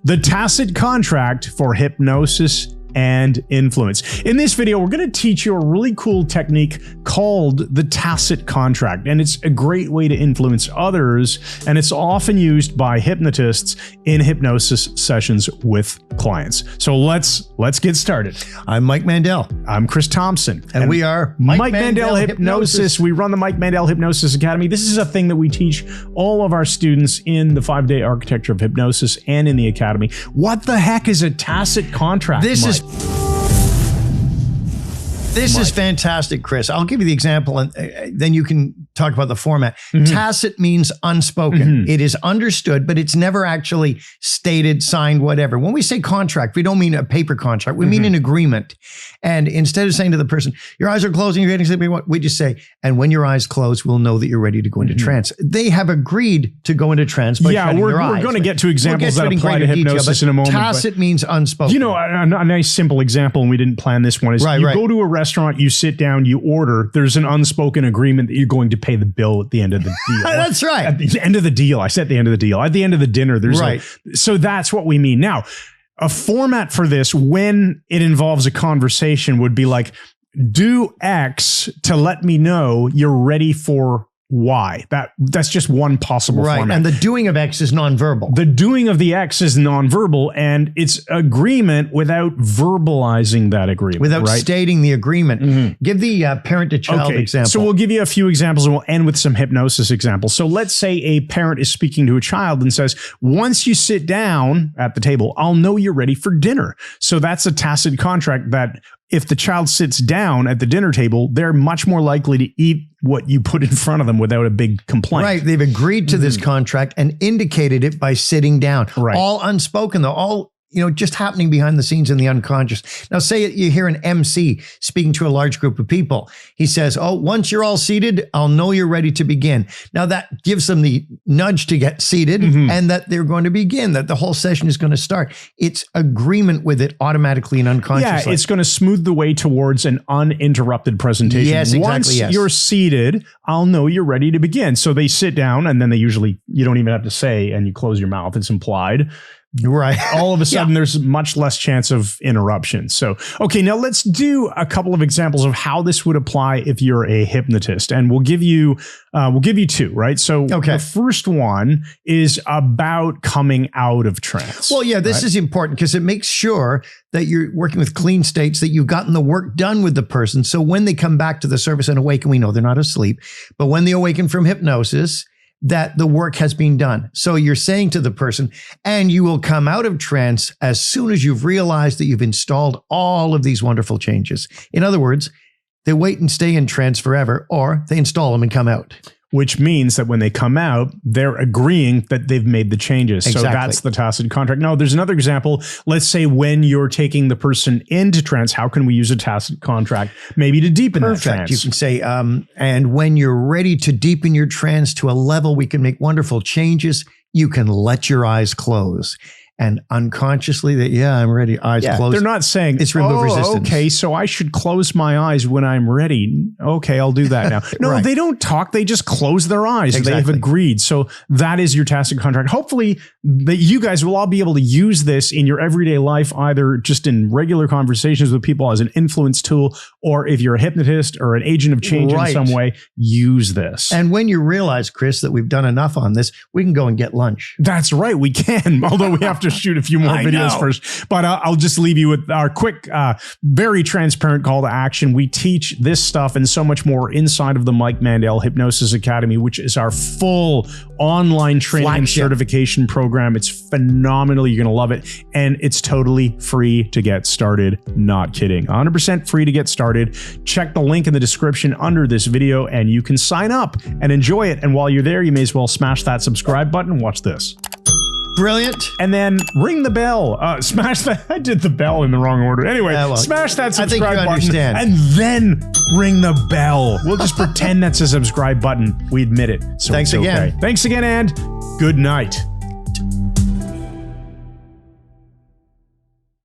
The Tacit Contract for Hypnosis and Influence. In this video, we're going to teach you a really cool technique called the Tacit Contract, and it's a great way to influence others, and it's often used by hypnotists in hypnosis sessions with clients. So let's get started. I'm Mike Mandel. I'm Chris Thompson. And we are Mike Mandel Hypnosis. We run the Mike Mandel Hypnosis Academy. This is a thing that we teach all of our students in the 5-day architecture of hypnosis and in the academy. What the heck is a tacit contract? This is fantastic, Chris. I'll give you the example and then you can talk about the format. Tacit means unspoken. It is understood, but it's never actually stated, signed, whatever. When we say contract, we don't mean a paper contract. We mean an agreement. And instead of saying to the person, your eyes are closed and you're getting sleepy, we just say, and when your eyes close, we'll know that you're ready to go into trance. They have agreed to go into trance by shutting their eyes. We're going to get to examples that apply to hypnosis in a moment. Tacit means unspoken. You know, a nice simple example, and we didn't plan this one, is you go to a restaurant, you sit down, you order, there's an unspoken agreement that you're going to pay the bill at the end of the deal. That's right. At the end of the deal. I said the end of the deal. At the end of the dinner, there's so that's what we mean. Now, a format for this, when it involves a conversation, would be like, do X to let me know you're ready for Y. That's just one possible format. And the doing of X is nonverbal. The doing of the X is nonverbal, and it's agreement without verbalizing that agreement. Without stating the agreement. Give the parent to child example. So we'll give you a few examples and we'll end with some hypnosis examples. So let's say a parent is speaking to a child and says, once you sit down at the table, I'll know you're ready for dinner. So that's a tacit contract that if the child sits down at the dinner table, they're much more likely to eat what you put in front of them without a big complaint. Right. They've agreed to this contract and indicated it by sitting down. Right. All unspoken, though. All, just happening behind the scenes in the unconscious. Now, say you hear an MC speaking to a large group of people. He says, oh, once you're all seated, I'll know you're ready to begin. Now, that gives them the nudge to get seated and that they're going to begin, that the whole session is going to start. It's agreement with it automatically and unconsciously. Yeah, it's going to smooth the way towards an uninterrupted presentation. Yes, exactly. Once you're seated, I'll know you're ready to begin. So they sit down, and then you don't even have to say, and you close your mouth. It's implied. Right. All of a sudden, there's much less chance of interruption. So, okay, now let's do a couple of examples of how this would apply if you're a hypnotist, and we'll give you two, right? So, the first one is about coming out of trance. Well, yeah, this is important because it makes sure that you're working with clean states, that you've gotten the work done with the person. So when they come back to the service and awaken, we know they're not asleep, but when they awaken from hypnosis, that the work has been done. So you're saying to the person, and you will come out of trance as soon as you've realized that you've installed all of these wonderful changes. In other words, they wait and stay in trance forever, or they install them and come out. Which means that when they come out, they're agreeing that they've made the changes. Exactly. So that's the tacit contract. Now, there's another example. Let's say when you're taking the person into trance, how can we use a tacit contract maybe to deepen that trance? You can say, and when you're ready to deepen your trance to a level we can make wonderful changes, you can let your eyes close. And unconsciously I'm ready, eyes closed. They're not saying, it's remove resistance. Okay, so I should close my eyes when I'm ready. Okay, I'll do that now. No, they don't talk. They just close their eyes. Exactly. They have agreed. So that is your tacit contract. Hopefully that you guys will all be able to use this in your everyday life, either just in regular conversations with people as an influence tool, or if you're a hypnotist or an agent of change in some way, use this. And when you realize, Chris, that we've done enough on this, we can go and get lunch. That's right. We can, although we have to shoot a few more videos first, but I'll just leave you with our quick, very transparent call to action. We teach this stuff and so much more inside of the Mike Mandel Hypnosis Academy, which is our full online training and certification program. It's phenomenal. You're going to love it. And it's totally free to get started. Not kidding. 100% free to get started. Check the link in the description under this video and you can sign up and enjoy it. And while you're there, you may as well smash that subscribe button and watch this. Brilliant. And then ring the bell. Smash that. I did the bell in the wrong order. Anyway, smash that subscribe button and then ring the bell. We'll just pretend that's a subscribe button. We admit it. So thanks again. Thanks again and good night.